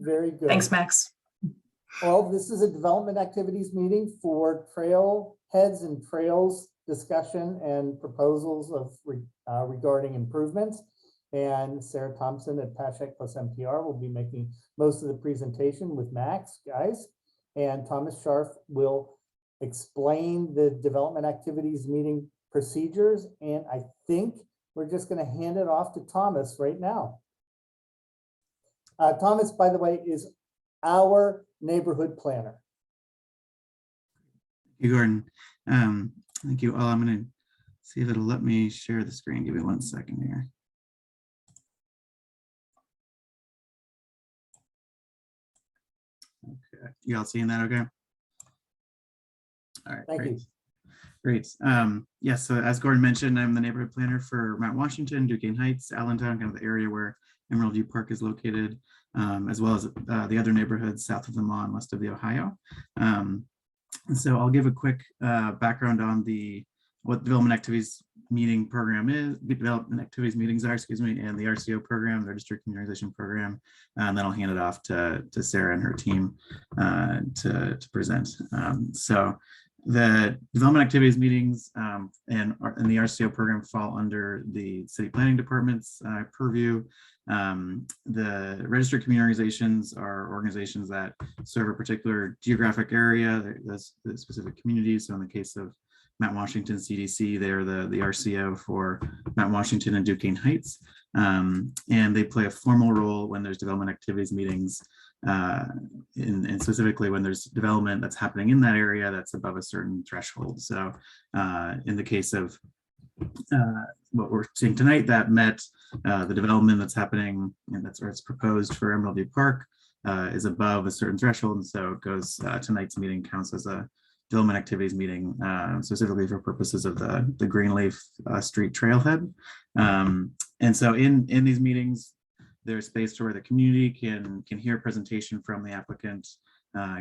Very good. Thanks, Max. Well, this is a development activities meeting for trailheads and trails discussion and proposals of regarding improvements. And Sarah Thompson at Pashek plus MTR will be making most of the presentation with Max, guys. And Thomas Scharf will explain the development activities meeting procedures. And I think we're just going to hand it off to Thomas right now. Thomas, by the way, is our neighborhood planner. Thank you, Gordon. Thank you all. I'm going to see if it'll let me share the screen. Give me 1 second here. Okay, you all seeing that okay? All right, Thank you. Great. Yes, so as Gordon mentioned, I'm the neighborhood planner for Mount Washington, Duquesne Heights, Allentown, kind of the area where Emerald View Park is located, as well as the other neighborhoods south of the Maw and west of the Ohio. And so I'll give a quick background on what development activities meeting program is, development activities meetings are, excuse me, and the RCO program, the Registered Community Program. And then I'll hand it off to Sarah and her team to present. So the development activities meetings and the RCO program fall under the city planning department's purview. The registered community organizations are organizations that serve a particular geographic area, the specific communities. So in the case of Mount Washington CDC, they're the RCO for Mount Washington and Duquesne Heights. And they play a formal role when there's development activities meetings, and specifically when there's development that's happening in that area that's above a certain threshold. So in the case of what we're seeing tonight, that met the development that's happening, and that's where it's proposed for Emerald View Park is above a certain threshold, and so it goes, tonight's meeting counts as a development activities meeting, specifically for purposes of the Greenleaf Street Trailhead. And so in these meetings, there's space to where the community can hear a presentation from the applicant,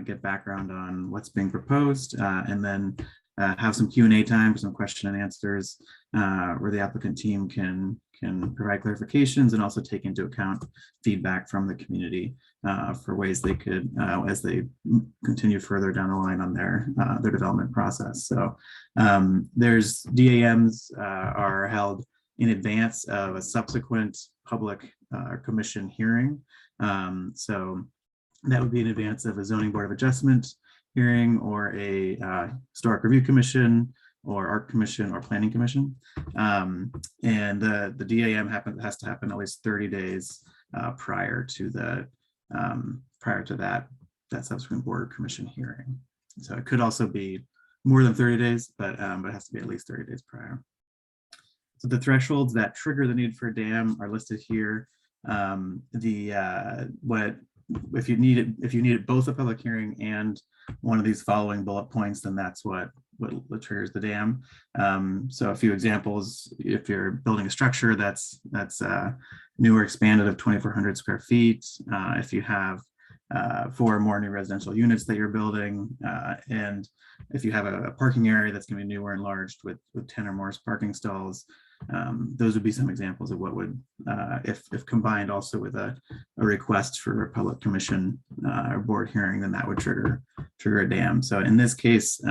get background on what's being proposed, and then have some Q&A time for some question and answers, where the applicant team can provide clarifications and also take into account feedback from the community for ways they could, as they continue further down the line on their development process. So there's DAMs are held in advance of a subsequent public commission hearing. So that would be in advance of a zoning board of adjustment hearing or a historic review commission or art commission or planning commission. And the DAM has to happen at least 30 days prior to that subsequent board or commission hearing. So it could also be more than 30 days, but it has to be at least 30 days prior. So the thresholds that trigger the need for a dam are listed here. If you needed both a public hearing and one of these following bullet points, then that's what triggers the dam. So a few examples: if you're building a structure that's new or expanded of 2,400 square feet, if you have 4 or more new residential units that you're building, and if you have a parking area that's going to be new or enlarged with 10 or more parking stalls. Those would be some examples of what would, if combined also with a request for a public commission or board hearing, then that would trigger a dam. So in this case,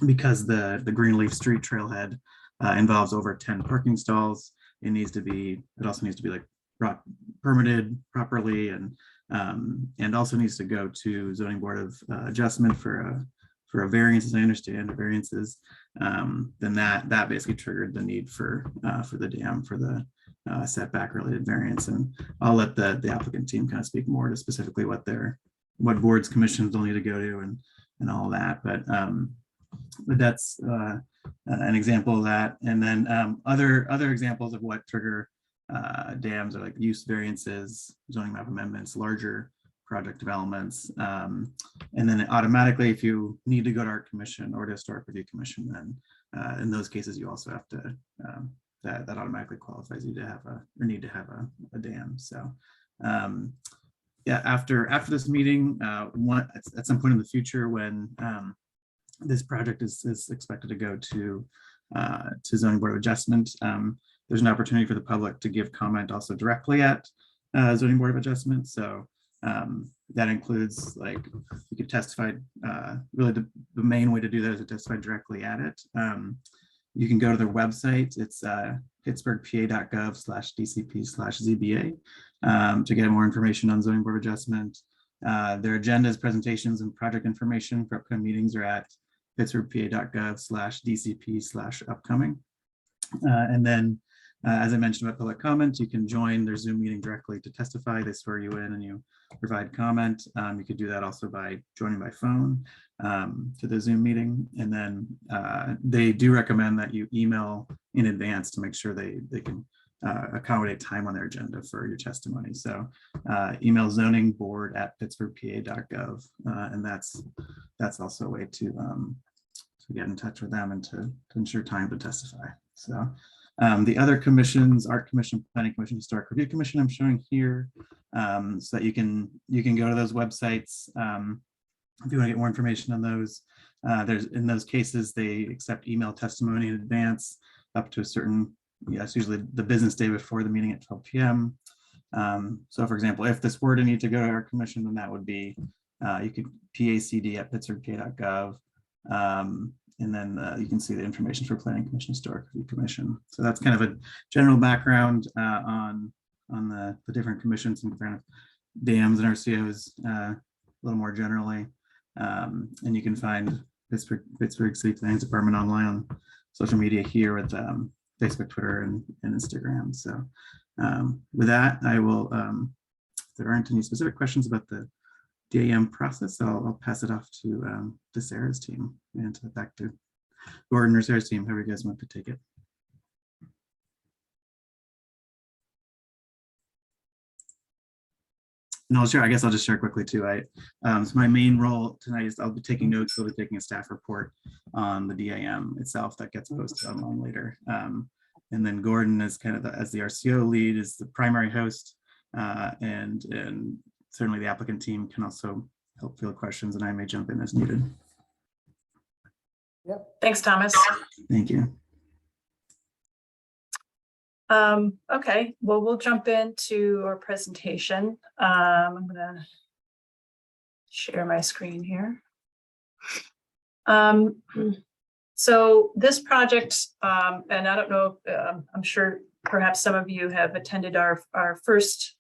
because the Greenleaf Street Trailhead involves over 10 parking stalls, it also needs to be like permitted properly, and also needs to go to zoning board of adjustment for a variance, as I understand the variances, then that basically triggered the need for the dam for the setback related variance. And I'll let the applicant team kind of speak more to specifically what boards, commissions they'll need to go to and all that. But that's an example of that. And then other examples of what trigger dams are like use variances, zoning map amendments, larger project developments, and then automatically, if you need to go to art commission or to historic review commission, then in those cases you also have to that automatically qualifies you to have need to have a dam. So yeah, after this meeting, at some point in the future when this project is expected to go to zoning board of adjustment, there's an opportunity for the public to give comment also directly at zoning board of adjustment. So That includes, like, you could testify, really the main way to do that is to testify directly at it. You can go to their website. It's pittsburghpa.gov/DCP/ZBA to get more information on zoning board adjustment. Their agendas, presentations, and project information for upcoming meetings are at pittsburghpa.gov/DCP/upcoming. And then, as I mentioned about public comment, you can join their Zoom meeting directly to testify. They swear you in and you provide comment. You could do that also by joining by phone to the Zoom meeting. And then they do recommend that you email in advance to make sure they can accommodate time on their agenda for your testimony. So email zoningboard@pittsburghpa.gov. And that's also a way to get in touch with them and to ensure time to testify. So the other commissions, Art Commission, Planning Commission, Historic Review Commission, I'm showing here, so that you can go to those websites if you want to get more information on those. There's, in those cases, they accept email testimony in advance up to a certain, it's usually the business day before the meeting at 12 p.m. So for example, if this were to need to go to our commission, then that would be, you could pacd@pittsburghpa.gov. And then you can see the information for Planning Commission, Historic Review Commission. So that's kind of a general background on the different commissions and kind of dams and RCOs a little more generally. And you can find Pittsburgh City Planning Department online on social media here with Facebook, Twitter, and Instagram. So with that, I will, if there aren't any specific questions about the DAM process, I'll pass it off to Sarah's team and back to Gordon or Sarah's team, however you guys want to take it. And I guess I'll just share quickly too. So my main role tonight is I'll be taking notes. I'll be taking a staff report on the DAM itself that gets posted online later. And then Gordon is kind of as the RCO lead, is the primary host, and certainly the applicant team can also help field questions, and I may jump in as needed. Yep. Thanks, Thomas. Thank you. Okay, well, we'll jump into our presentation. I'm gonna share my screen here. So this project, and I don't know, I'm sure perhaps some of you have attended our first,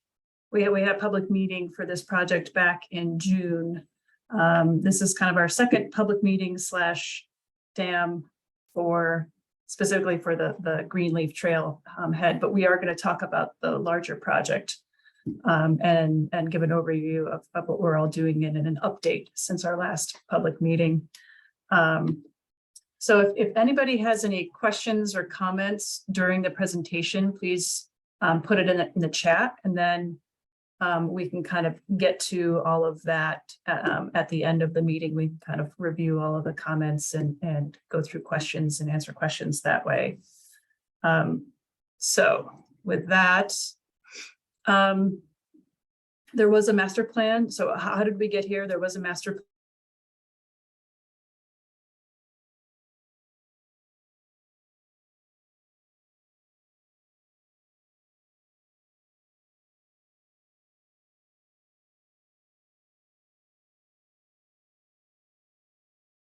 we had a public meeting for this project back in June. This is kind of our second public meeting / dam for specifically for the Greenleaf Trail head, but we are going to talk about the larger project and give an overview of what we're all doing and an update since our last public meeting. So if anybody has any questions or comments during the presentation, please put it in the chat, and then we can kind of get to all of that at the end of the meeting. We can kind of review all of the comments and go through questions and answer questions that way. So with that, there was a master plan. So how did we get here? There was a master plan.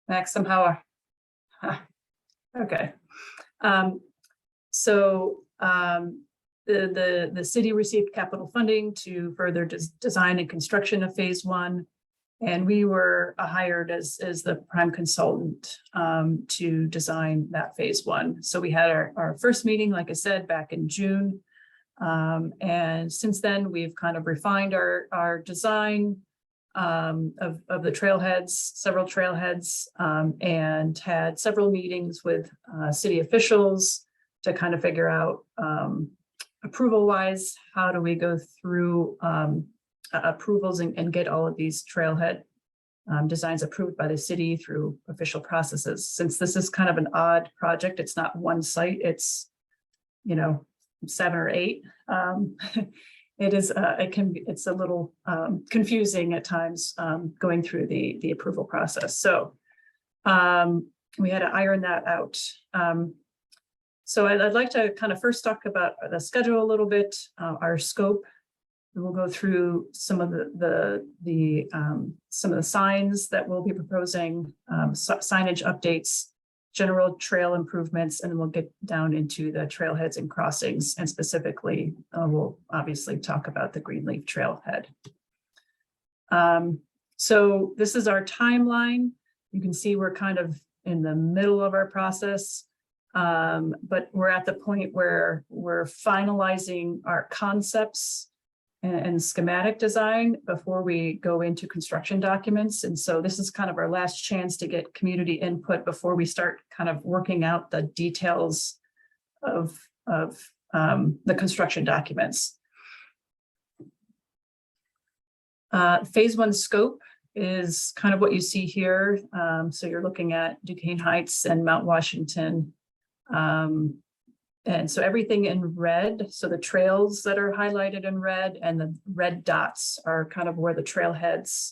Max, somehow. Okay. So the city received capital funding to further design and construction of phase 1. And we were hired as the prime consultant to design that phase 1. So we had our first meeting, like I said, back in June. And since then, we've kind of refined our design of the trailheads, several trailheads, and had several meetings with city officials to kind of figure out approval wise, how do we go through approvals and get all of these trailhead designs approved by the city through official processes. Since this is kind of an odd project, it's not one site, it's, 7 or 8. It's a little confusing at times going through the approval process. So we had to iron that out. So I'd like to kind of first talk about the schedule a little bit, our scope. we'll go through some of some of the signs that we'll be proposing, signage updates, general trail improvements, and then we'll get down into the trailheads and crossings. And specifically, we'll obviously talk about the Greenleaf Trailhead. So this is our timeline. You can see we're kind of in the middle of our process, but we're at the point where we're finalizing our concepts and schematic design before we go into construction documents. And so this is kind of our last chance to get community input before we start kind of working out the details of the construction documents. Phase 1 scope is kind of what you see here. So you're looking at Duquesne Heights and Mount Washington. And so everything in red, so the trails that are highlighted in red and the red dots are kind of where the trailheads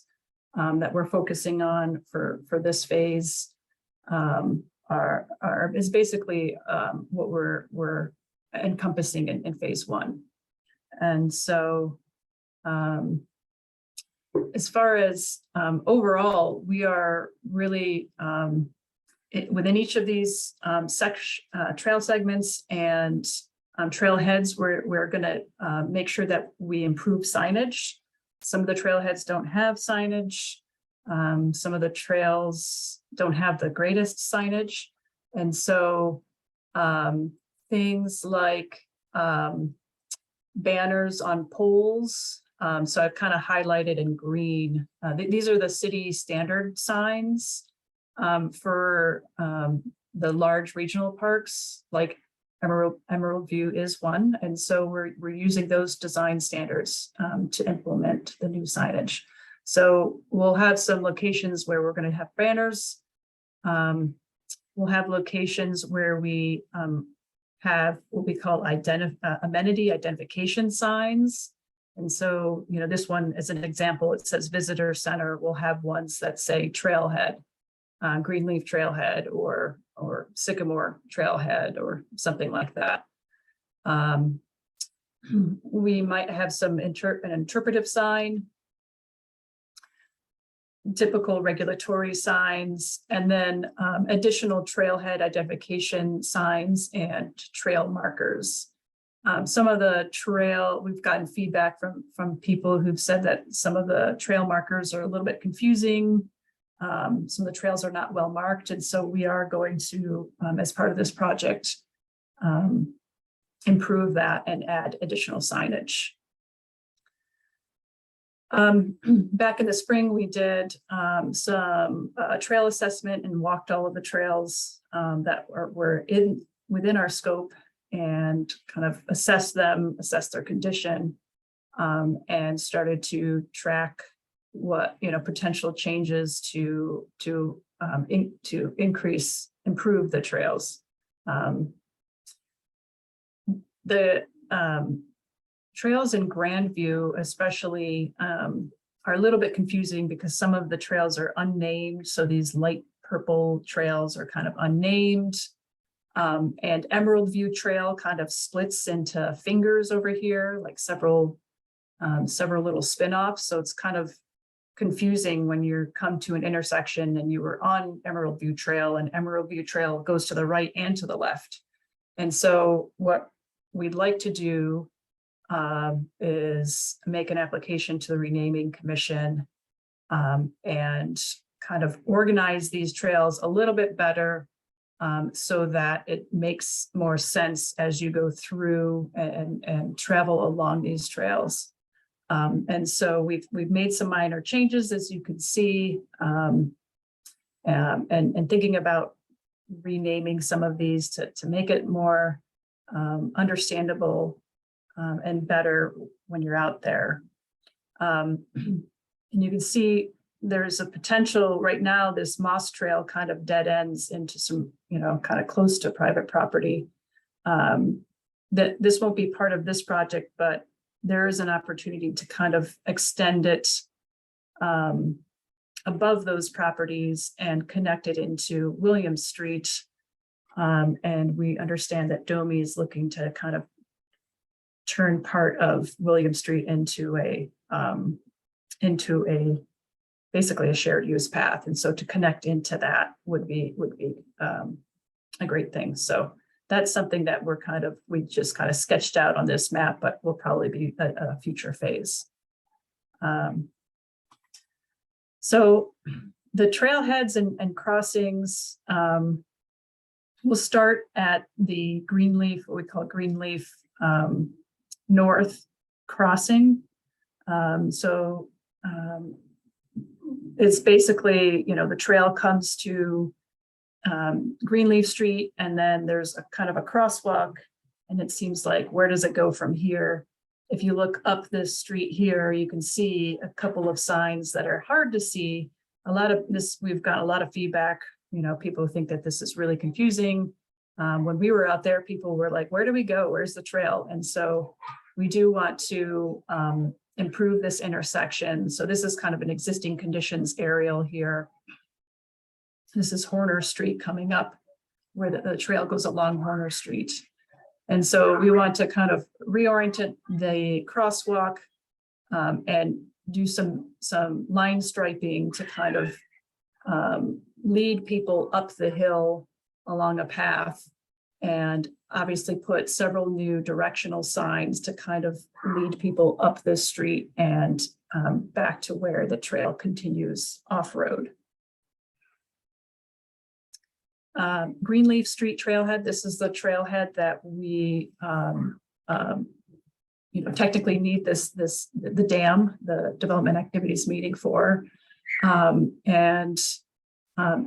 that we're focusing on for this phase is basically what we're encompassing in phase 1. And so as far as overall, we are really within each of these trail segments and trailheads, we're going to make sure that we improve signage. Some of the trailheads don't have signage. Some of the trails don't have the greatest signage. And so things like banners on poles. So I've kind of highlighted in green. These are the city standard signs. For the large regional parks, like Emerald View is one. And so we're using those design standards to implement the new signage. So we'll have some locations where we're going to have banners. We'll have locations where we have what we call amenity identification signs. And so, you know, this one is an example. It says visitor center. We'll have ones that say trailhead. Greenleaf Trailhead or Sycamore Trailhead or something like that. We might have an interpretive sign, typical regulatory signs, and then additional trailhead identification signs and trail markers. Some of we've gotten feedback from people who've said that some of the trail markers are a little bit confusing. Some of the trails are not well marked, and so we are going to, as part of this project, improve that and add additional signage. Back in the spring, we did some trail assessment and walked all of the trails that were within our scope and kind of assessed their condition, and started to track what potential changes to improve the trails. The trails in Grandview especially are a little bit confusing because some of the trails are unnamed. So these light purple trails are kind of unnamed. And Emerald View Trail kind of splits into fingers over here, like several little spin-offs. So it's kind of confusing when you come to an intersection and you were on Emerald View Trail, and Emerald View Trail goes to the right and to the left. And so what we'd like to do is make an application to the renaming commission and kind of organize these trails a little bit better so that it makes more sense as you go through and travel along these trails. And so we've made some minor changes, as you can see, and thinking about renaming some of these to make it more understandable and better when you're out there. And you can see there's a potential right now, this Moss Trail kind of dead ends into some, kind of close to private property. That this won't be part of this project, but there is an opportunity to kind of extend it above those properties and connect it into William Street. And we understand that Domi is looking to kind of turn part of William Street into a basically a shared use path. And so to connect into that would be a great thing. So that's something that we just kind of sketched out on this map, but will probably be a future phase. So the trailheads and crossings will start at the Greenleaf, what we call Greenleaf North crossing. It's basically, the trail comes to Greenleaf Street, and then there's a kind of a crosswalk, and it seems like, where does it go from here? If you look up this street here, you can see a couple of signs that are hard to see. We've got a lot of feedback. People think that this is really confusing. When we were out there, people were like, where do we go? Where's the trail? And so we do want to improve this intersection. So this is kind of an existing conditions aerial here. This is Horner Street coming up, where the trail goes along Horner Street. And so we want to kind of reorient the crosswalk and do some line striping to kind of lead people up the hill along a path, and obviously put several new directional signs to kind of lead people up this street and back to where the trail continues off-road. Greenleaf Street trailhead. This is the trailhead that we technically need the DAM, the Development Activities Meeting for.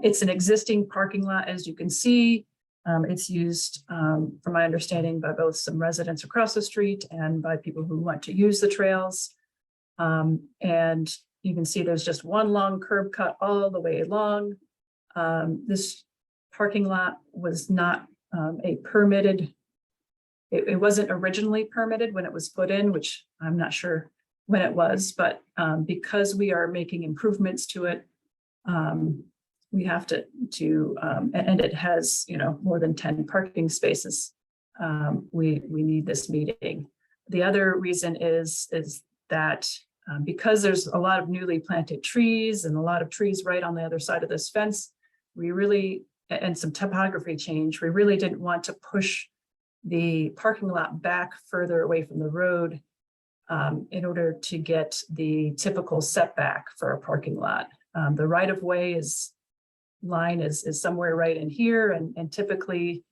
It's an existing parking lot, as you can see. It's used, from my understanding, by both some residents across the street and by people who want to use the trails. And you can see there's just one long curb cut all the way along. This parking lot was not a permitted, it wasn't originally permitted when it was put in, which I'm not sure when it was, but because we are making improvements to it, we have to and it has, more than 10 parking spaces. We need this meeting. The other reason is that because there's a lot of newly planted trees and a lot of trees right on the other side of this fence, and some topography change, we really didn't want to push the parking lot back further away from the road in order to get the typical setback for a parking lot. The right-of-way line is somewhere right in here, and typically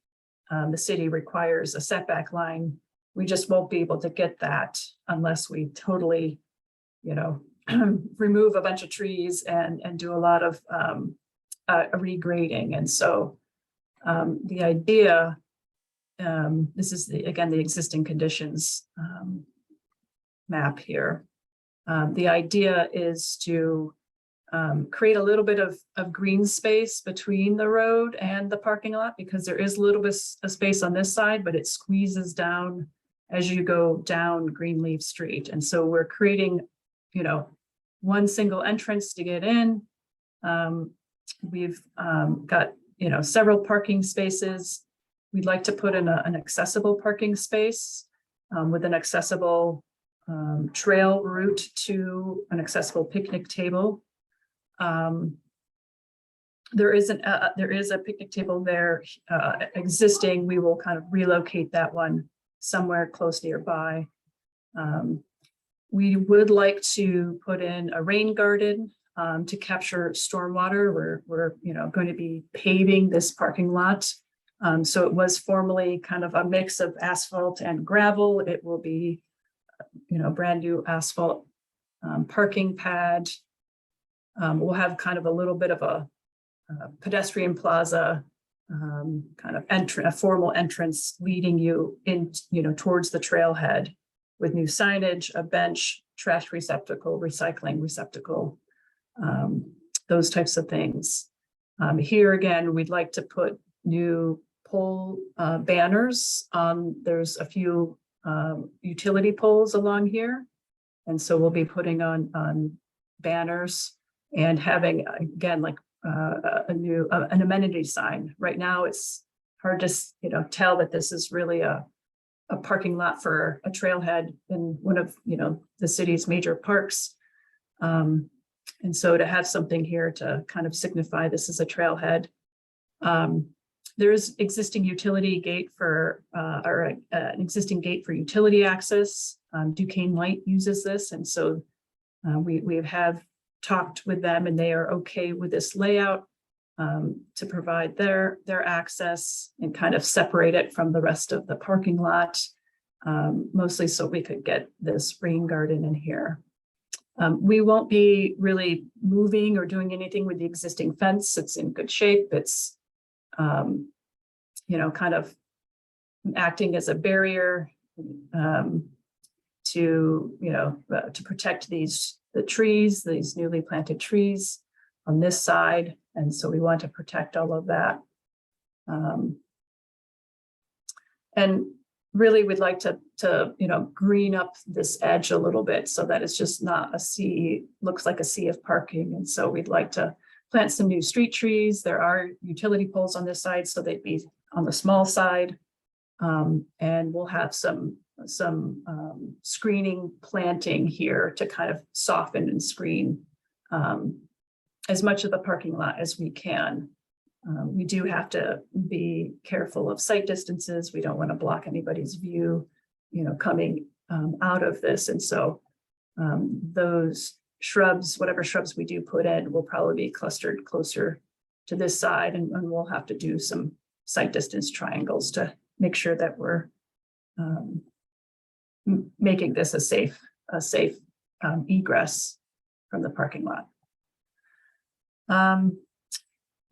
the city requires a setback line. We just won't be able to get that unless we totally, remove a bunch of trees and do a lot of regrading. And so the idea, this is again the existing conditions map here. The idea is to create a little bit of green space between the road and the parking lot, because there is a little bit of space on this side, but it squeezes down as you go down Greenleaf Street. And so we're creating, one single entrance to get in. We've got, several parking spaces. We'd like to put in an accessible parking space with an accessible trail route to an accessible picnic table. There is a picnic table there existing. We will kind of relocate that one somewhere close nearby. We would like to put in a rain garden to capture stormwater. We're going to be paving this parking lot. So it was formerly kind of a mix of asphalt and gravel. It will be, brand new asphalt parking pad. We'll have kind of a little bit of a pedestrian plaza, kind of a formal entrance leading you in, towards the trailhead, with new signage, a bench, trash receptacle, recycling receptacle, those types of things. Here again, we'd like to put new pole banners on. There's a few utility poles along here, and so we'll be putting on banners and having, again, like an amenity sign. Right now, it's hard to tell that this is really a a parking lot for a trailhead in one of, the city's major parks. And so to have something here to kind of signify this is a trailhead. There is existing utility gate for, or an existing gate for utility access. Duquesne Light uses this. And so we have talked with them and they are okay with this layout to provide their access and kind of separate it from the rest of the parking lot, mostly so we could get this rain garden in here. We won't be really moving or doing anything with the existing fence. It's in good shape. It's, kind of acting as a barrier to protect the trees, these newly planted trees on this side. And so we want to protect all of that. And really we'd like to green up this edge a little bit so that it's just not a sea, looks like a sea of parking. And so we'd like to plant some new street trees. There are utility poles on this side, so they'd be on the small side. And we'll have some screening planting here to kind of soften and screen as much of the parking lot as we can. We do have to be careful of sight distances. We don't want to block anybody's view, coming out of this. And so those shrubs, whatever shrubs we do put in, will probably be clustered closer to this side. And we'll have to do some sight distance triangles to make sure that we're making this a safe egress from the parking lot.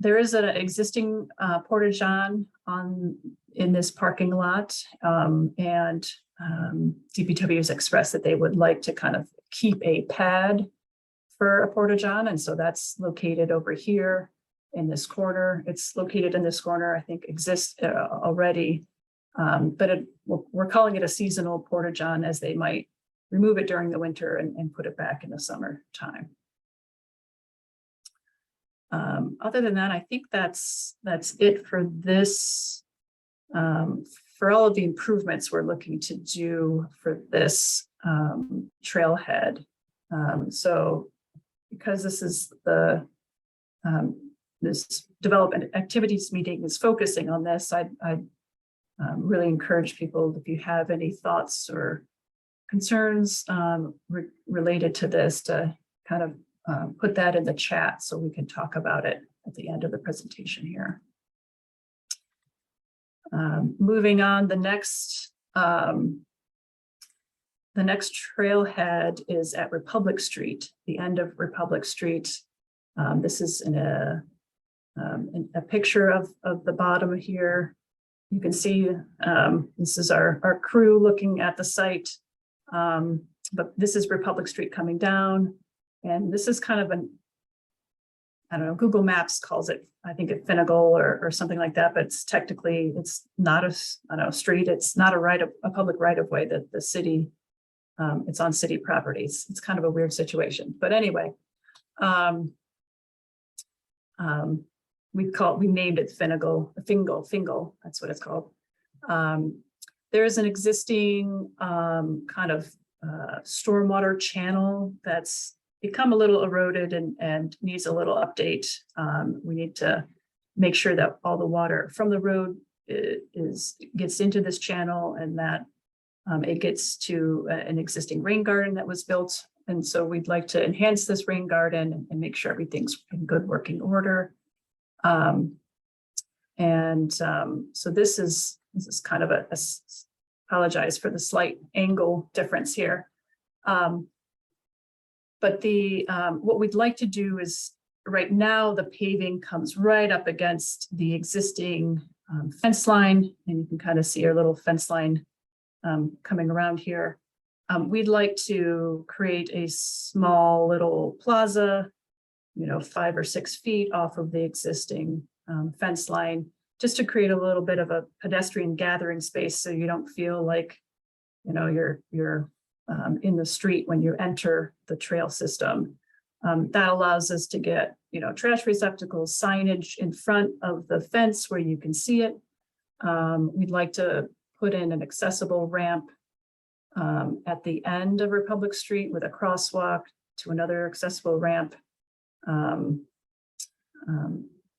There is an existing porta-john in this parking lot, and DPW has expressed that they would like to kind of keep a pad for a porta-john, and so that's located over here in this corner. It's located in this corner, I think exists already, but we're calling it a seasonal porta-john, as they might remove it during the winter and put it back in the summertime. Other than that, I think that's it for this, for all of the improvements we're looking to do for this trailhead. So because this is this development activities meeting is focusing on this, I really encourage people, if you have any thoughts or concerns related to this, to kind of put that in the chat so we can talk about it at the end of the presentation here. Moving on, the next trailhead is at Republic Street, the end of Republic Street. This is in a picture of the bottom here. You can see this is our crew looking at the site, but this is Republic Street coming down. And this is kind of I don't know, Google Maps calls it, I think, a Finnegal or something like that, but it's technically, it's not a street. It's not a public right of way that the city, it's on city properties. It's kind of a weird situation, but anyway, we named it Finnegal, Fingal, that's what it's called. There is an existing kind of stormwater channel that's become a little eroded and needs a little update. We need to make sure that all the water from the road gets into this channel, and that it gets to an existing rain garden that was built. And so we'd like to enhance this rain garden and make sure everything's in good working order. So this is kind of apologize for the slight angle difference here. But what we'd like to do is, right now, the paving comes right up against the existing fence line, and you can kind of see our little fence line coming around here. We'd like to create a small little plaza, 5 or 6 feet off of the existing fence line, just to create a little bit of a pedestrian gathering space, so you don't feel like, you're in the street when you enter the trail system. That allows us to get, trash receptacles, signage in front of the fence where you can see it. We'd like to put in an accessible ramp at the end of Republic Street with a crosswalk to another accessible ramp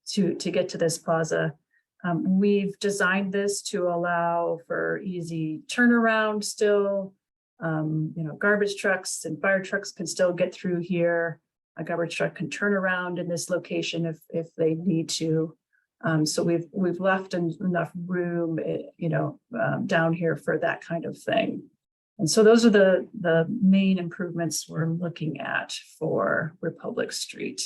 to get to this plaza. We've designed this to allow for easy turnaround still. Garbage trucks and fire trucks can still get through here. A garbage truck can turn around in this location if they need to. So we've left enough room, down here for that kind of thing. And so those are the main improvements we're looking at for Republic Street.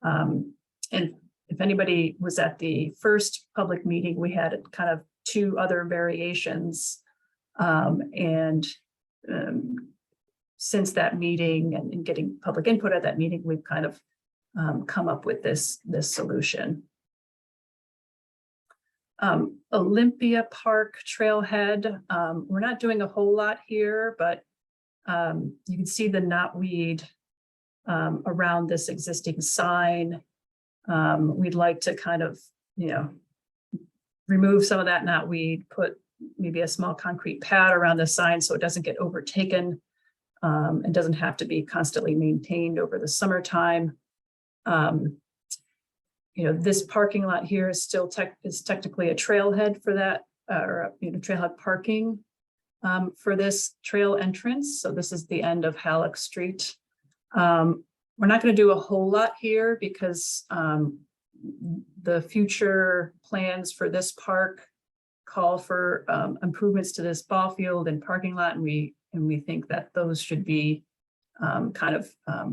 And if anybody was at the first public meeting, we had kind of two other variations. Since that meeting and getting public input at that meeting, we've kind of come up with this solution. Olympia Park Trailhead. We're not doing a whole lot here, but you can see the knotweed around this existing sign. We'd like to kind of, remove some of that knotweed, put maybe a small concrete pad around the sign so it doesn't get overtaken and doesn't have to be constantly maintained over the summertime. This parking lot here is still technically a trailhead for that, trailhead parking for this trail entrance. So this is the end of Halleck Street. We're not going to do a whole lot here because the future plans for this park call for improvements to this ball field and parking lot, and we think that those should be kind of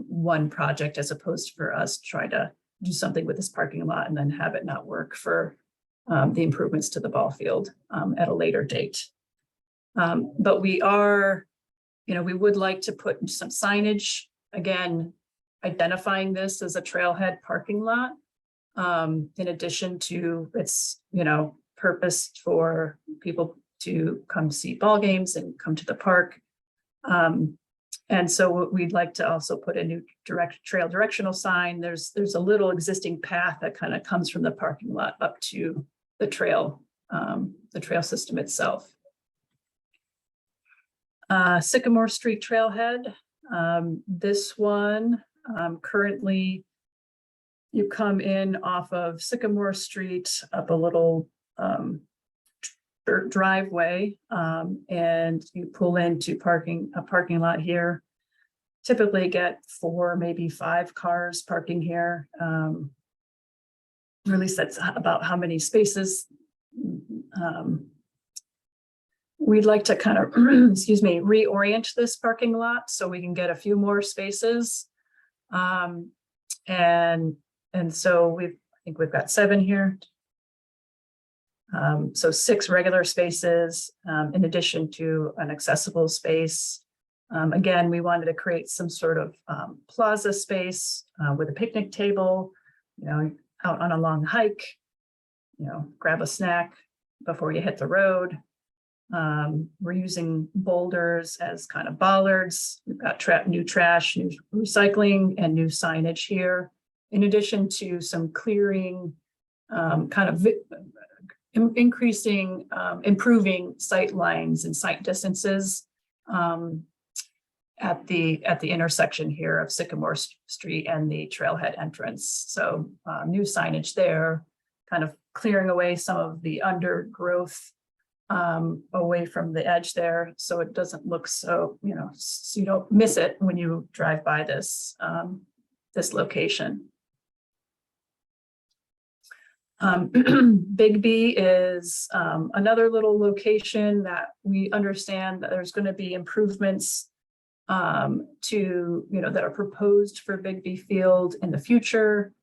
one project as opposed to for us to try to do something with this parking lot and then have it not work for the improvements to the ball field at a later date. But we are, we would like to put some signage, again, identifying this as a trailhead parking lot, in addition to its, purpose for people to come see ball games and come to the park. And so we'd like to also put a new trail directional sign. There's a little existing path that kind of comes from the parking lot up to the trail system itself. Sycamore Street Trailhead. This one, currently you come in off of Sycamore Street up a little dirt driveway, and you pull into a parking lot here. Typically get 4, maybe 5 cars parking here. Really sets about how many spaces. We'd like to kind of, reorient this parking lot so we can get a few more spaces. And so I think we've got 7 here. So 6 regular spaces, in addition to an accessible space. Again, we wanted to create some sort of plaza space with a picnic table, out on a long hike, grab a snack before you hit the road. We're using boulders as kind of bollards. We've got new trash, new recycling, and new signage here, in addition to some clearing, kind of improving sight lines and sight distances at the intersection here of Sycamore Street and the trailhead entrance. So new signage there, kind of clearing away some of the undergrowth away from the edge there, so it doesn't look so, so you don't miss it when you drive by this location. Bigby is another little location that we understand that there's going to be improvements to, that are proposed for Bigby Field in the future.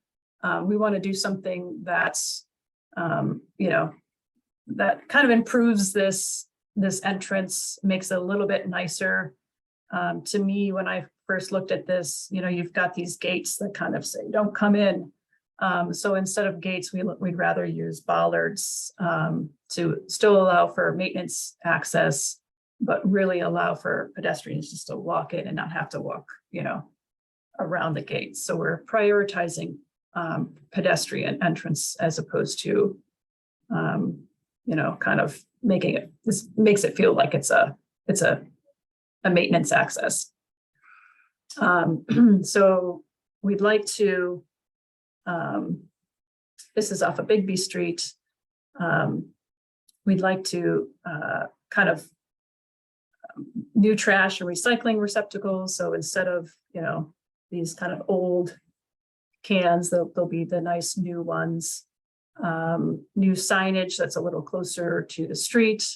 We want to do something that's, that kind of improves this entrance, makes it a little bit nicer. To me, when I first looked at this, you've got these gates that kind of say, don't come in. So instead of gates, we'd rather use bollards to still allow for maintenance access, but really allow for pedestrians just to walk in and not have to walk, around the gates. So we're prioritizing pedestrian entrance as opposed to kind of this makes it feel like it's a maintenance access. So we'd like to, this is off of Bigby Street. We'd like to kind of new trash and recycling receptacles. So instead of, these kind of old cans, there'll be the nice new ones. New signage that's a little closer to the street.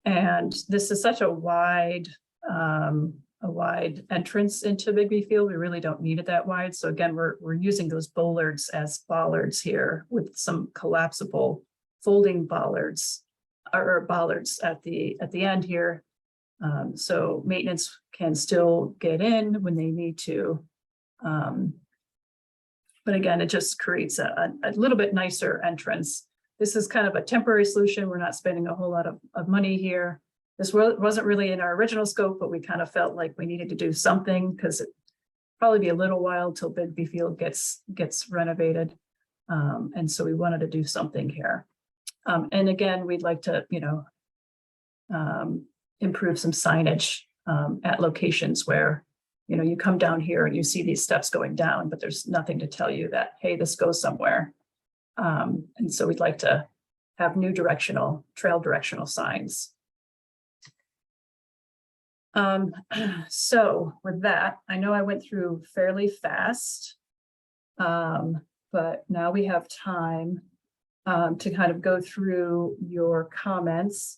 And this is such a wide entrance into Bigby Field. We really don't need it that wide. So again, we're using those bollards as bollards here with some collapsible folding bollards or bollards at the end here. So maintenance can still get in when they need to. But again, it just creates a little bit nicer entrance. This is kind of a temporary solution. We're not spending a whole lot of money here. This wasn't really in our original scope, but we kind of felt like we needed to do something because it'd probably be a little while till Bigby Field gets renovated. And so we wanted to do something here. And again, we'd like to, improve some signage at locations where, you come down here and you see these steps going down, but there's nothing to tell you that, hey, this goes somewhere. And so we'd like to have new trail directional signs. So with that, I know I went through fairly fast, but now we have time to kind of go through your comments.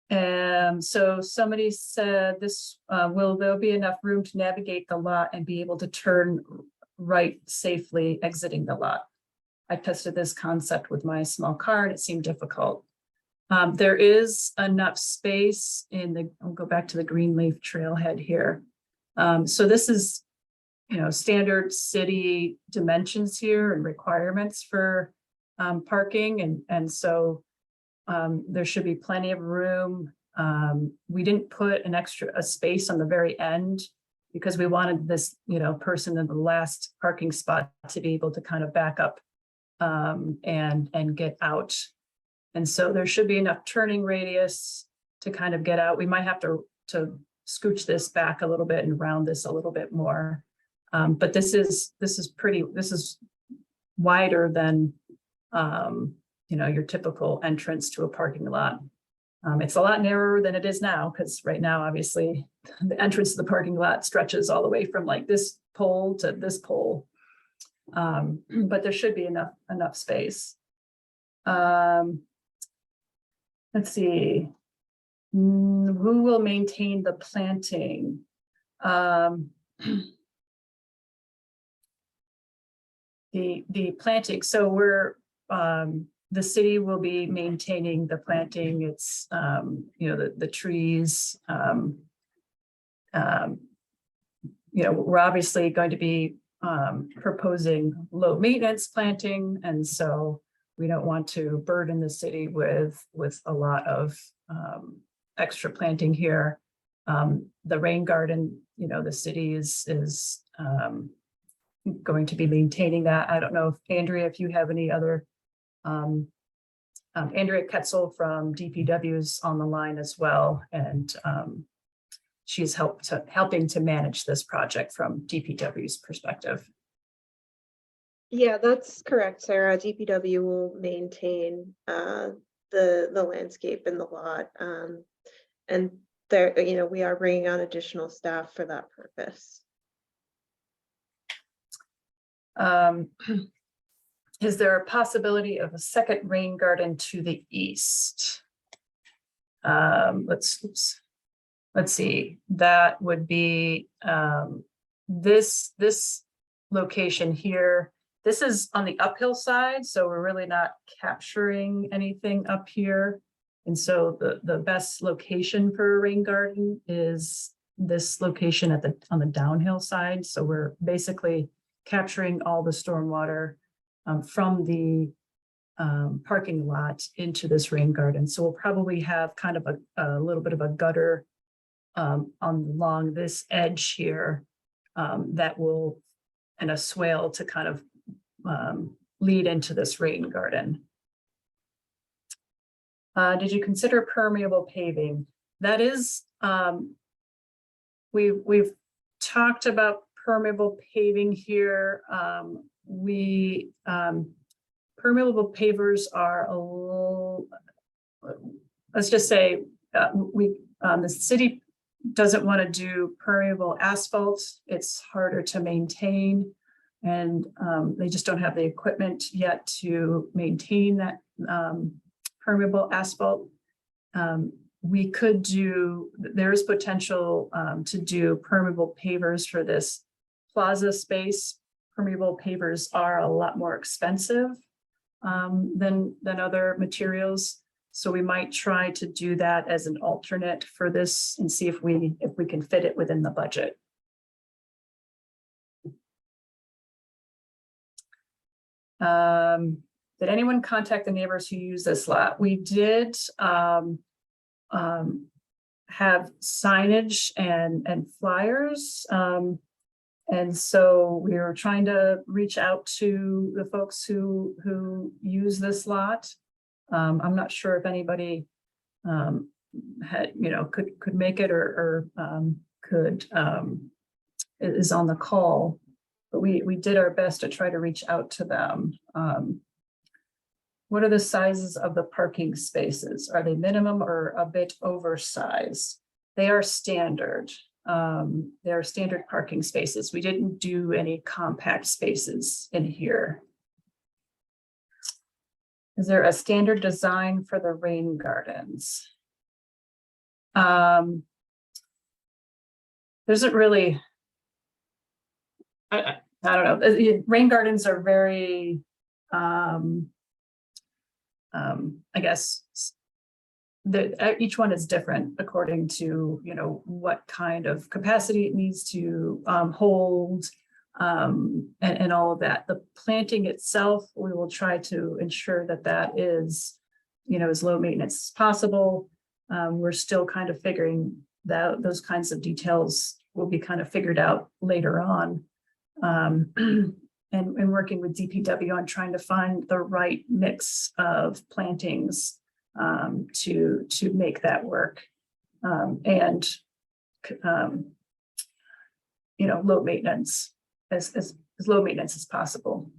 And so somebody said this, will there be enough room to navigate the lot and be able to turn right safely exiting the lot? I tested this concept with my small car and it seemed difficult. There is enough space I'll go back to the Greenleaf trailhead here. So this is, standard city dimensions here and requirements for parking. And so there should be plenty of room. We didn't put a space on the very end because we wanted this, person in the last parking spot to be able to kind of back up and get out. And so there should be enough turning radius to kind of get out. We might have to scooch this back a little bit and round this a little bit more. But this is wider than, your typical entrance to a parking lot. It's a lot narrower than it is now because right now, obviously, the entrance to the parking lot stretches all the way from like this pole to this pole. But there should be enough space. Let's see. Who will maintain the planting? The planting. So we're the city will be maintaining the planting. It's the trees. We're obviously going to be proposing low maintenance planting, and so we don't want to burden the city with a lot of extra planting here. The rain garden, the city is going to be maintaining that. I don't know if Andrea, if you have any other. Andrea Ketzel from DPW is on the line as well, and she's helping to manage this project from DPW's perspective. Yeah, that's correct, Sarah. DPW will maintain the landscape in the lot, and there, we are bringing on additional staff for that purpose. Is there a possibility of a second rain garden to the east? Let's see. That would be this location here. This is on the uphill side, so we're really not capturing anything up here. And so the best location for a rain garden is this location on the downhill side. So we're basically capturing all the stormwater from the parking lot into this rain garden. So we'll probably have kind of a little bit of a gutter along this edge here that will, and a swale to kind of lead into this rain garden. Did you consider permeable paving? That is, we've talked about permeable paving here. Permeable pavers are a little, let's just say, the city doesn't want to do permeable asphalt. It's harder to maintain, and they just don't have the equipment yet to maintain that permeable asphalt. We could do, there is potential to do permeable pavers for this plaza space. Permeable pavers are a lot more expensive than other materials. So we might try to do that as an alternate for this and see if we can fit it within the budget. Did anyone contact the neighbors who use this lot? We did have signage and flyers. And so we were trying to reach out to the folks who use this lot. I'm not sure if anybody had, could make it or is on the call, but we did our best to try to reach out to them. What are the sizes of the parking spaces? Are they minimum or a bit oversized? They are standard. They are standard parking spaces. We didn't do any compact spaces in here. Is there a standard design for the rain gardens? There isn't really, I don't know. Rain gardens are very, I guess, each one is different according to, what kind of capacity it needs to hold, and all of that. The planting itself, we will try to ensure that is, as low maintenance as possible. We're still kind of figuring that those kinds of details will be kind of figured out later on. And working with DPW on trying to find the right mix of plantings to make that work, and low maintenance as low maintenance as possible.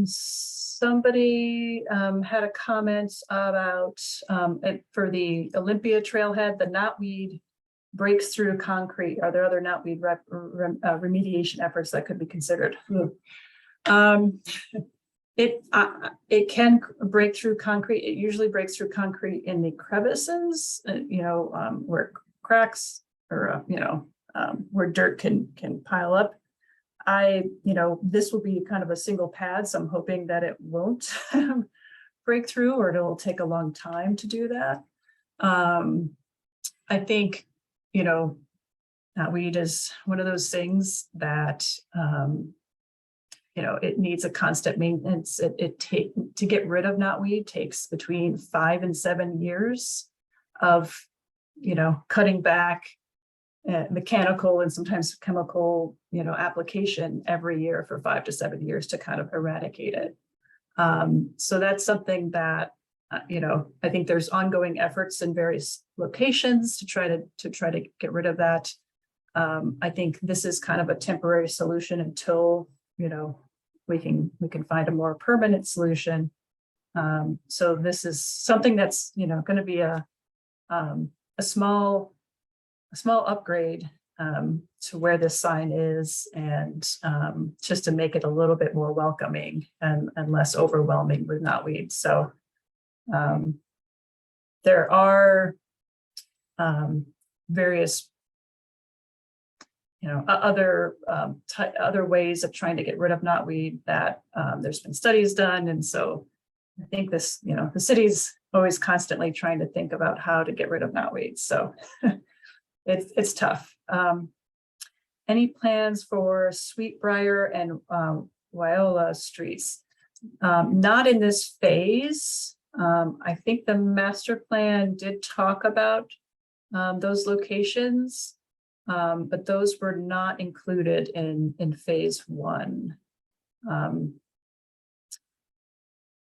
Somebody had a comment about for the Olympia trailhead, the knotweed breaks through concrete. Are there other knotweed remediation efforts that could be considered? It can break through concrete. It usually breaks through concrete in the crevices, where cracks or where dirt can pile up. This will be kind of a single pad, so I'm hoping that it won't break through, or it'll take a long time to do that. I think, knotweed is one of those things that it needs a constant maintenance. To get rid of knotweed takes between 5 and 7 years of, cutting back mechanical and sometimes chemical, application every year for 5 to 7 years to kind of eradicate it. So that's something that, I think there's ongoing efforts in various locations to try to get rid of that. I think this is kind of a temporary solution until, we can find a more permanent solution. So this is something that's, going to be a small upgrade to where this sign is, and just to make it a little bit more welcoming and less overwhelming with knotweed. So there are various other ways of trying to get rid of knotweed that there's been studies done. And so I think this, the city's always constantly trying to think about how to get rid of knotweed. So it's tough. Any plans for Sweetbriar and Wyola streets? Not in this phase. I think the master plan did talk about those locations. But those were not included in phase one.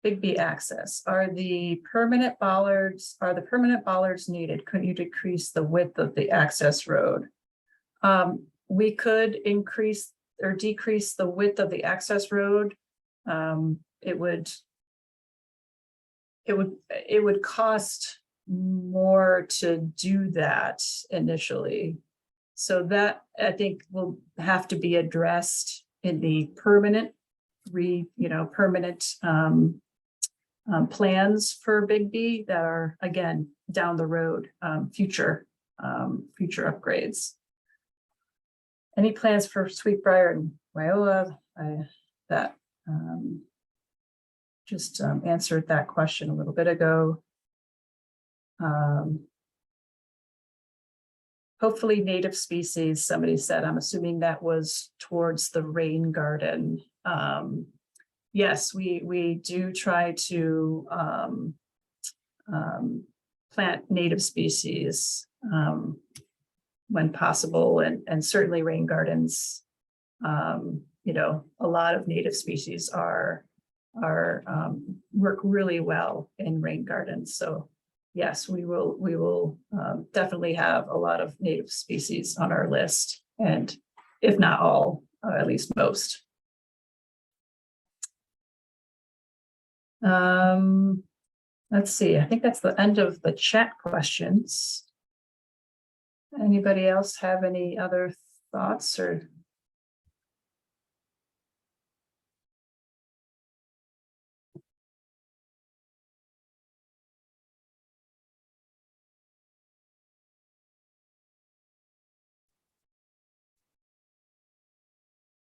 Big B access, are the permanent bollards needed? Couldn't you decrease the width of the access road? We could increase or decrease the width of the access road. It would cost more to do that initially. So that I think will have to be addressed in the permanent plans for Big B that are, again, down the road, future upgrades. Any plans for Sweetbriar and Wyola? Just answered that question a little bit ago. Hopefully native species, somebody said. I'm assuming that was towards the rain garden. Yes, we do try to plant native species when possible, and certainly rain gardens. A lot of native species work really well in rain gardens. So yes, we will definitely have a lot of native species on our list, and if not all, at least most. Let's see, I think that's the end of the chat questions. Anybody else have any other thoughts or?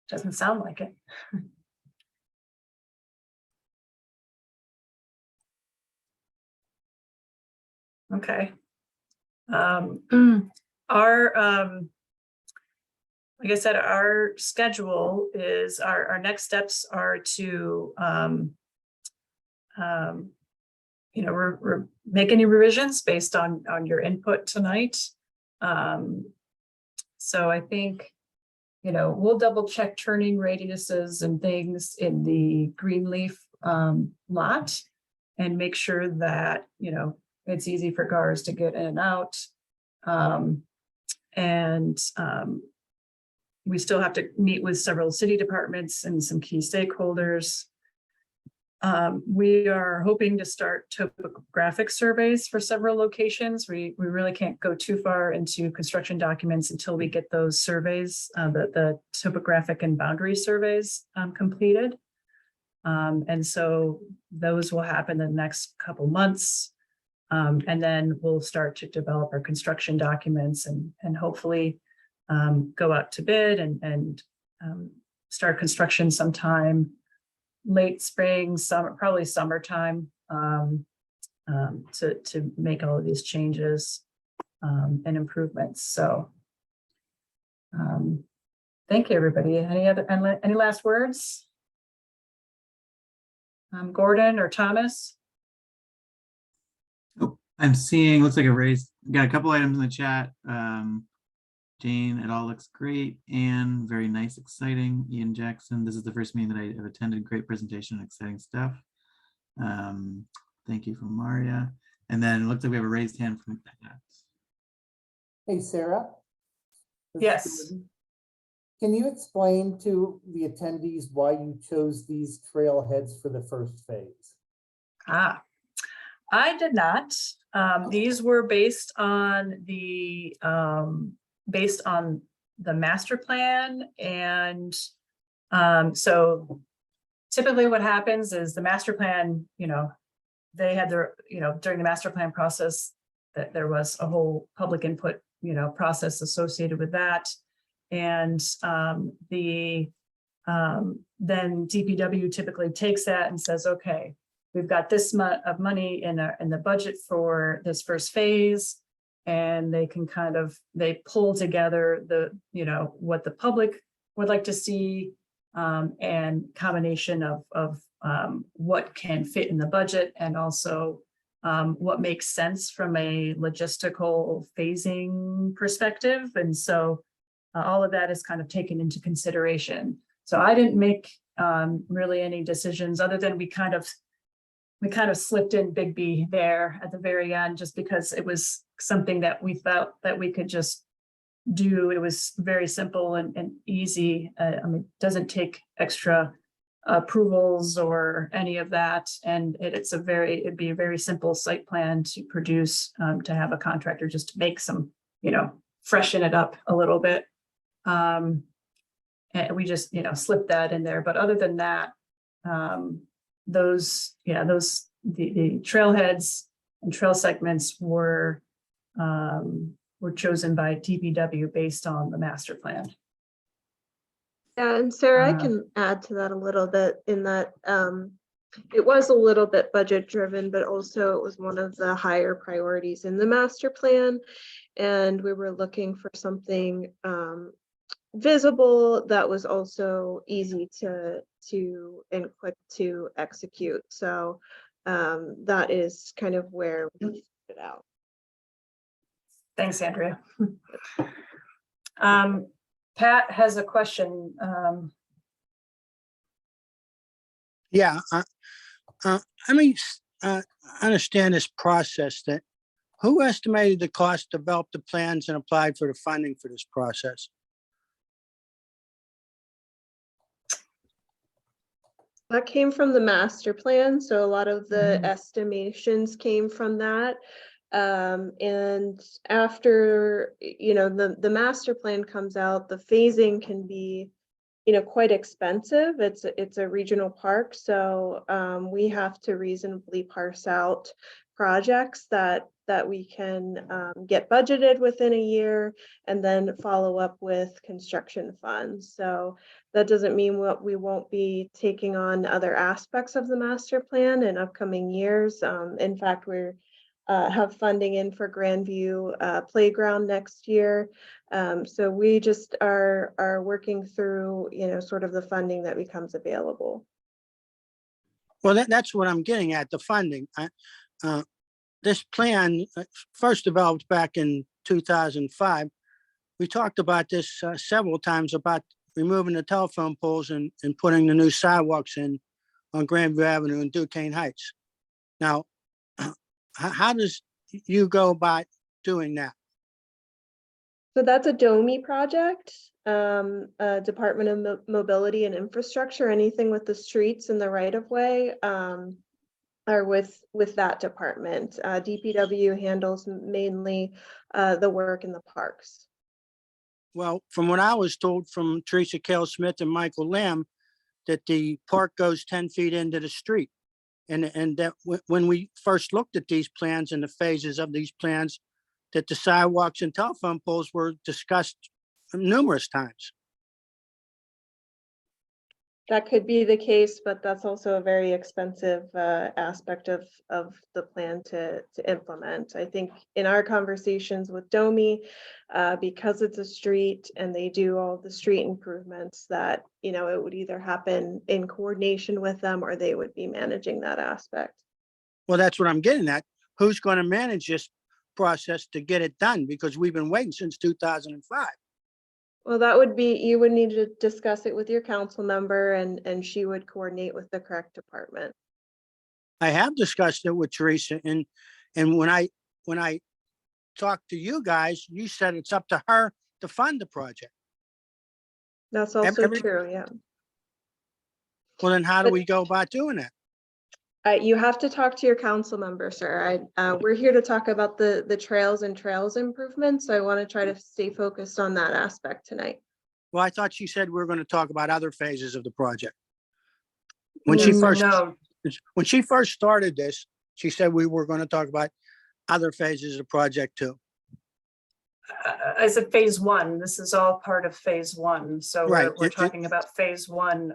Doesn't sound like it. Okay. Like I said, our schedule is our next steps are to we're making revisions based on your input tonight. So I think we'll double check turning radiuses and things in the Greenleaf lot and make sure that it's easy for cars to get in and out. We still have to meet with several city departments and some key stakeholders. We are hoping to start topographic surveys for several locations. We really can't go too far into construction documents until we get those surveys, the topographic and boundary surveys completed. And so those will happen in the next couple months. And then we'll start to develop our construction documents and hopefully go out to bid and start construction sometime late spring, summer, probably summertime, to make all of these changes and improvements. So thank you, everybody. Any last words? Gordon or Thomas? Oh, I'm seeing, looks like a raise. Got a couple items in the chat. Jane, it all looks great and very nice, exciting. Ian Jackson, this is the first meeting that I have attended. Great presentation, exciting stuff. Thank you from Maria. And then it looks like we have a raised hand from Pat. Hey, Sarah. This is Yes. Gordon. Can you explain to the attendees why you chose these trailheads for the first phase? I did not. These were based on the master plan, and so typically what happens is the master plan, they had their, during the master plan process, that there was a whole public input, process associated with that. And then DPW typically takes that and says, okay, we've got this much of money in the budget for this first phase. And they can they pull together what the public would like to see, and combination of what can fit in the budget, and also what makes sense from a logistical phasing perspective. And so all of that is kind of taken into consideration. So I didn't make really any decisions other than we kind of slipped in Big B there at the very end, just because it was something that we felt that we could just do. It was very simple and easy. I mean, it doesn't take extra approvals or any of that. And it'd be a very simple site plan to produce, to have a contractor just make some, freshen it up a little bit. And we just, slipped that in there. But other than that, the trailheads and trail segments were chosen by DPW based on the master plan. Yeah, and Sarah, I can add to that a little bit in that it was a little bit budget driven, but also it was one of the higher priorities in the master plan. And we were looking for something visible that was also easy to and quick to execute. So that is kind of where we put it out. Thanks, Andrea. Pat has a question. Yeah, I mean, understand this process that who estimated the cost, developed the plans and applied for the funding for this process? That came from the master plan. So a lot of the estimations came from that. And after, the master plan comes out, the phasing can be, quite expensive. It's a regional park. So we have to reasonably parse out projects that we can get budgeted within a year and then follow up with construction funds. So that doesn't mean we won't be taking on other aspects of the master plan in upcoming years. In fact, we're have funding in for Grandview Playground next year. So we just are working through, sort of the funding that becomes available. Well, that's what I'm getting at, the funding. This plan first developed back in 2005. We talked about this several times about removing the telephone poles and putting the new sidewalks in on Grandview Avenue and Duquesne Heights. Now, how does you go about doing that? So that's a DOMI project, Department of Mobility and Infrastructure. Anything with the streets and the right of way are with that department. DPW handles mainly the work in the parks. Well, from what I was told from Teresa Cale Smith and Michael Lamb, that the park goes 10 feet into the street. And that when we first looked at these plans and the phases of these plans, that the sidewalks and telephone poles were discussed numerous times. That could be the case, but that's also a very expensive aspect of the plan to implement. I think in our conversations with DOMI, because it's a street and they do all the street improvements, that it would either happen in coordination with them or they would be managing that aspect. Well, that's what I'm getting at. Who's going to manage this process to get it done? Because we've been waiting since 2005. Well, that would be, you would need to discuss it with your council member and she would coordinate with the correct department. I have discussed it with Teresa, and when I talked to you guys, you said it's up to her to fund the project. That's also true, yeah. Well, then how do we go about doing that? You have to talk to your council member, sir. We're here to talk about the trails and trails improvements. So I want to try to stay focused on that aspect tonight. Well, I thought she said we were going to talk about other phases of the project. When she first started this, she said we were going to talk about other phases of the project too. As a phase one, this is all part of phase one. So Right. we're talking about phase one.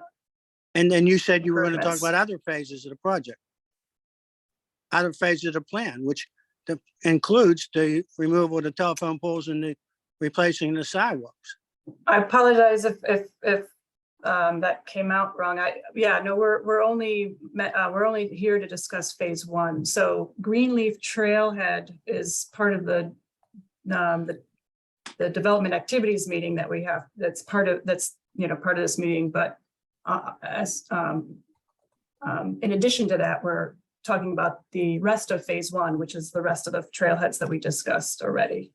And then you said you were going to talk Improvements. about other phases of the project, other phases of the plan, which includes the removal of the telephone poles and the replacing the sidewalks. I apologize if that came out wrong. We're only here to discuss phase one. So Greenleaf Trailhead is part of the development activities meeting that we have. That's part of this meeting. But in addition to that, we're talking about the rest of phase one, which is the rest of the trailheads that we discussed already.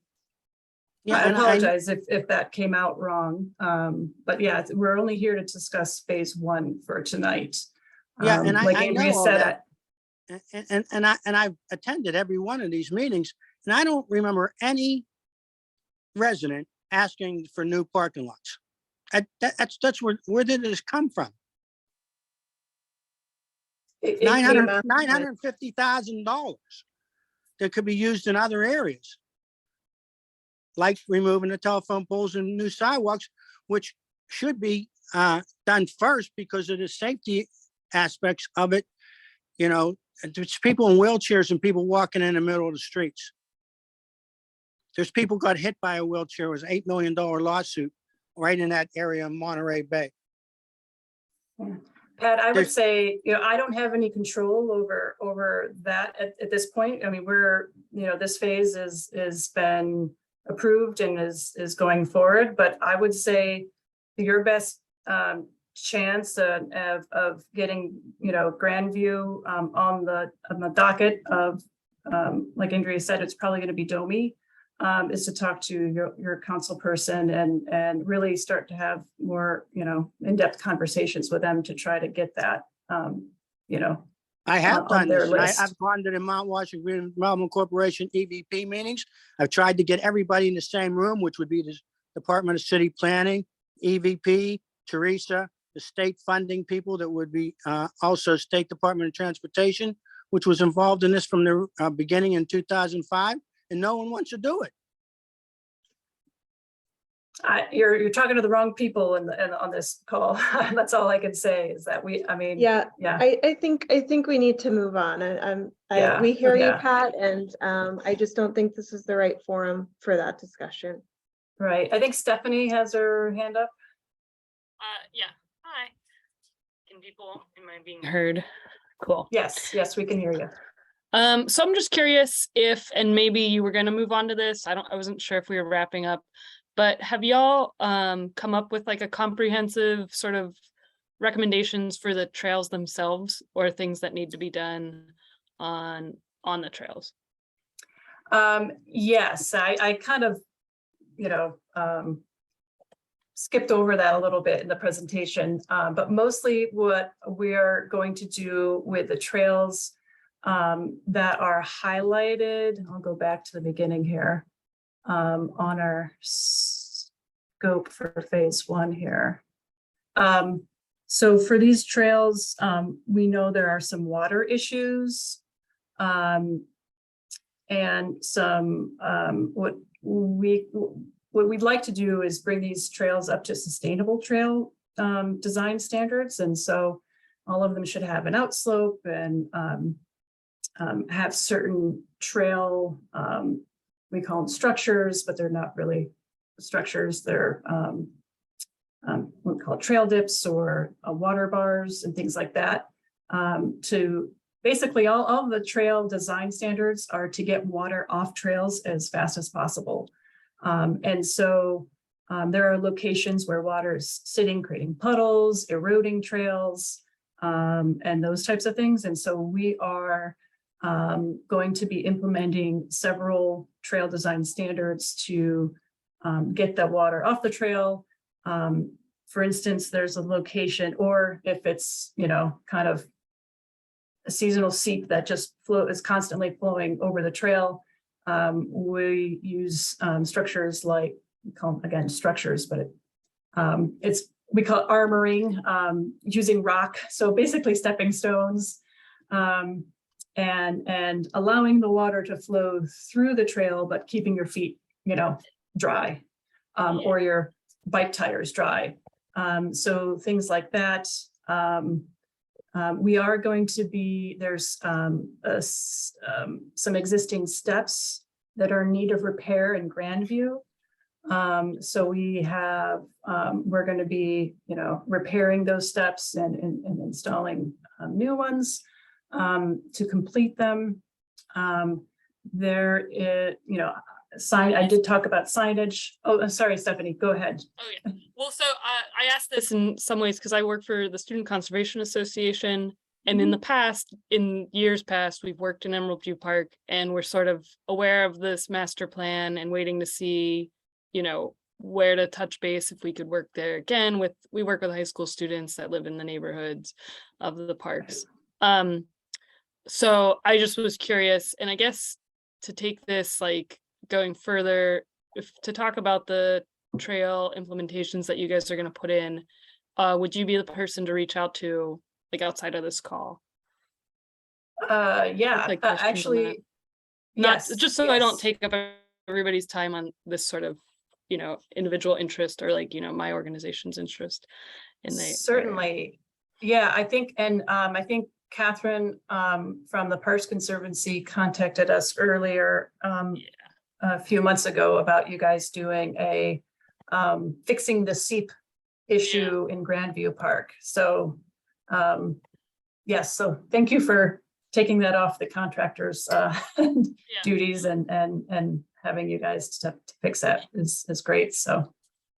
Yeah, I and apologize if that came out wrong. But yeah, we're only here to discuss phase one for tonight. Yeah, and like I Andrea know all said, that. And I've attended every one of these meetings, and I don't remember any resident asking for new parking lots. That's where did this come from? it came out- $950,000 that could be used in other areas, like removing the telephone poles and new sidewalks, which should be done first because of the safety aspects of it. You know, there's people in wheelchairs and people walking in the middle of the streets. There's people got hit by a wheelchair. It was an $8 million lawsuit right in that area in Monterey Bay. Pat, I would There's- say, I don't have any control over that at this point. I mean, this phase is been approved and is going forward, but I would say your best chance of getting, Grandview on the docket of, like Andrea said, it's probably going to be Domi, is to talk to your council person and really start to have more, in-depth conversations with them to try to get that, I have on done their this. And list. I've gone to the Mount Washington Development Corporation EVP meetings. I've tried to get everybody in the same room, which would be the Department of City Planning, EVP, Teresa, the state funding people that would be also State Department of Transportation, which was involved in this from the beginning in 2005, and no one wants to do it. You're talking to the wrong people on this call. That's all I can say is that Yeah, yeah. I think we need to move on. We hear you, Yeah. Pat, and I just don't think this is the right forum for that discussion. Right. I think Stephanie has her hand up. Yeah. Hi. Am I being heard? Cool. Yes, we can hear you. So I'm just curious if, and maybe you were going to move on to this. I wasn't sure if we were wrapping up, but have y'all come up with like a comprehensive sort of recommendations for the trails themselves or things that need to be done on the trails? Yes, I kind of, skipped over that a little bit in the presentation, but mostly what we're going to do with the trails that are highlighted, I'll go back to the beginning here, on our scope for phase one here. So for these trails, we know there are some water issues and some what we'd like to do is bring these trails up to sustainable trail design standards. And so all of them should have an outslope and have certain trail, we call them structures, but they're not really structures. They're we call it trail dips or water bars and things like that. To basically all of the trail design standards are to get water off trails as fast as possible. And so there are locations where water is sitting, creating puddles, eroding trails, and those types of things. And so we are going to be implementing several trail design standards to get the water off the trail. For instance, there's a location, or if it's, kind of a seasonal seep that just is constantly flowing over the trail, we use structures like, we call them, again, structures, but we call it armoring, using rock. So basically stepping stones, and allowing the water to flow through the trail, but keeping your feet, dry, or your bike tires dry. So things like that. We are going to be, there's some existing steps that are in need of repair in Grandview. So we have, we're going to be, repairing those steps and installing new ones to complete them. There is, I did talk about signage. Oh, I'm sorry, Stephanie, go ahead. Oh, yeah. Well, so I asked this in some ways because I work for the Student Conservation Association. And in the past, in years past, we've worked in Emerald View Park and we're sort of aware of this master plan and waiting to see, where to touch base if we could work there again we work with high school students that live in the neighborhoods of the parks. So I just was curious, and I guess to take this like going further, to talk about the trail implementations that you guys are going to put in, would you be the person to reach out to, like outside of this call? Yeah, Like questions on that? actually, Not yes, just so I don't yes. take up everybody's time on this sort of, individual interest or like, my organization's interest in the area. Certainly. Yeah, I think, and I think Catherine from the Parks Conservancy contacted us earlier a few months ago about you guys doing a fixing the seep issue in Grandview Park. So yes, so thank you for taking that off the contractor's duties and having you guys to fix that is great. So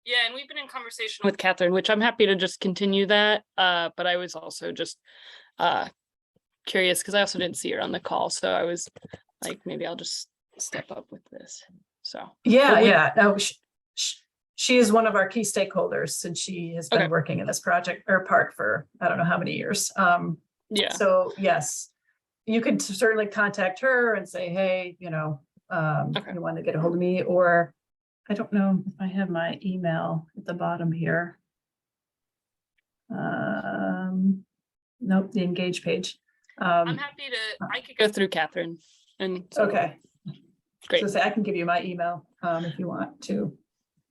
yeah, and we've been in conversation with Catherine, which I'm happy to just continue that. But I was also just curious because I also didn't see her on the call. So I was like, maybe I'll just step up with this. So yeah. No, she is one of our key stakeholders and she has been Okay. working in this project or park for I don't know how many years. Yeah. So yes, you could certainly contact her and say, hey, Okay. you want to get a hold of me, or I don't know if I have my email at the bottom here. Nope, the engage page. I'm happy I could go through Catherine and so, Okay. great. So say I can give you my email if you want to.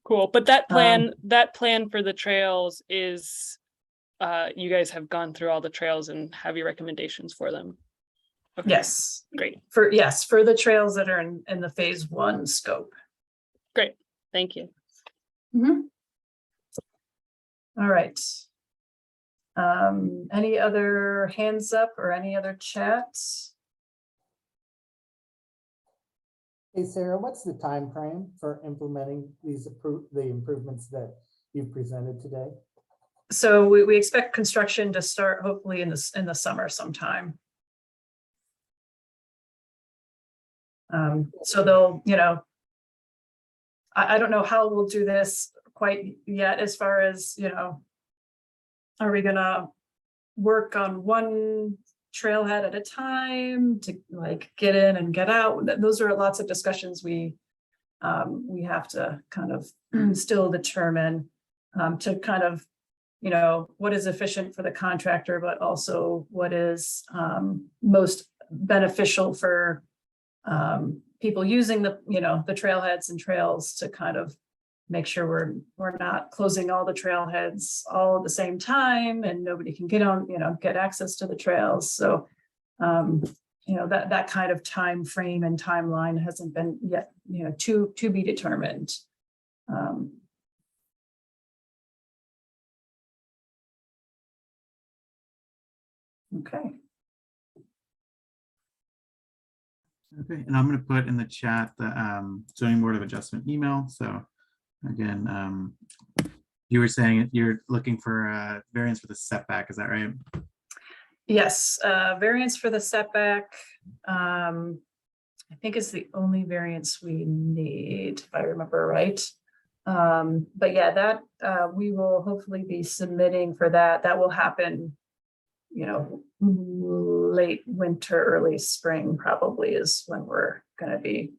Cool. But that plan for the trails is you guys have gone through all the trails and have your recommendations for them. Okay. Yes. Great. For the trails that are in the phase 1 scope. Great. Thank you. All right. Any other hands up or any other chats? Hey, Sarah, what's the time frame for implementing the improvements that you've presented today? So we expect construction to start hopefully in the summer sometime. So they'll, I don't know how we'll do this quite yet as far as, are we gonna work on one trailhead at a time to like get in and get out? Those are lots of discussions we have to kind of still determine to kind of, what is efficient for the contractor, but also what is most beneficial for people using the trailheads and trails to kind of make sure we're not closing all the trailheads all at the same time and nobody can get on, get access to the trails. So, that kind of time frame and timeline hasn't been yet, to be determined. Okay. Okay, and I'm going to put in the chat the zoning board of adjustment email. So again, you were saying you're looking for a variance for the setback, is that right? Yes, variance for the setback. I think is the only variance we need, if I remember right. But yeah, that we will hopefully be submitting for that. That will happen, late winter, early spring probably is when we're going to be.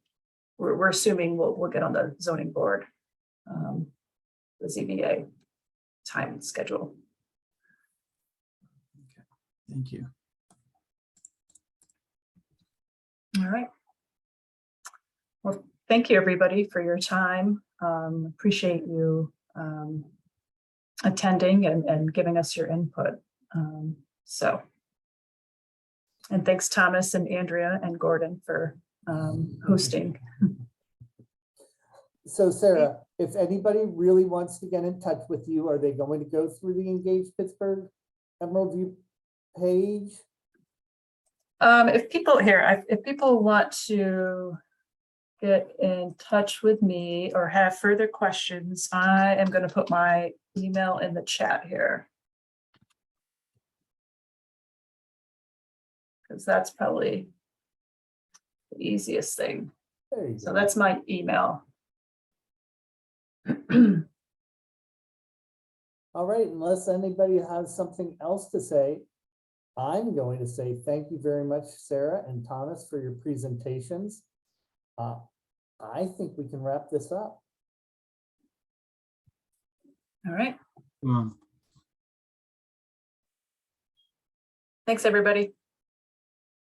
We're assuming we'll get on the zoning board, the ZBA time schedule. Okay, thank you. All right. Well, thank you everybody for your time. Appreciate you attending and giving us your input. And thanks Thomas and Andrea and Gordon for hosting. So Sarah, if anybody really wants to get in touch with you, are they going to go through the Engage Pittsburgh Emerald View page? If people want to get in touch with me or have further questions, I am going to put my email in the chat here. Because that's probably the easiest thing. There you So go. that's my email. All right, unless anybody has something else to say, I'm going to say thank you very much, Sarah and Thomas, for your presentations. I think we can wrap this up. All right. Well, Thanks, everybody.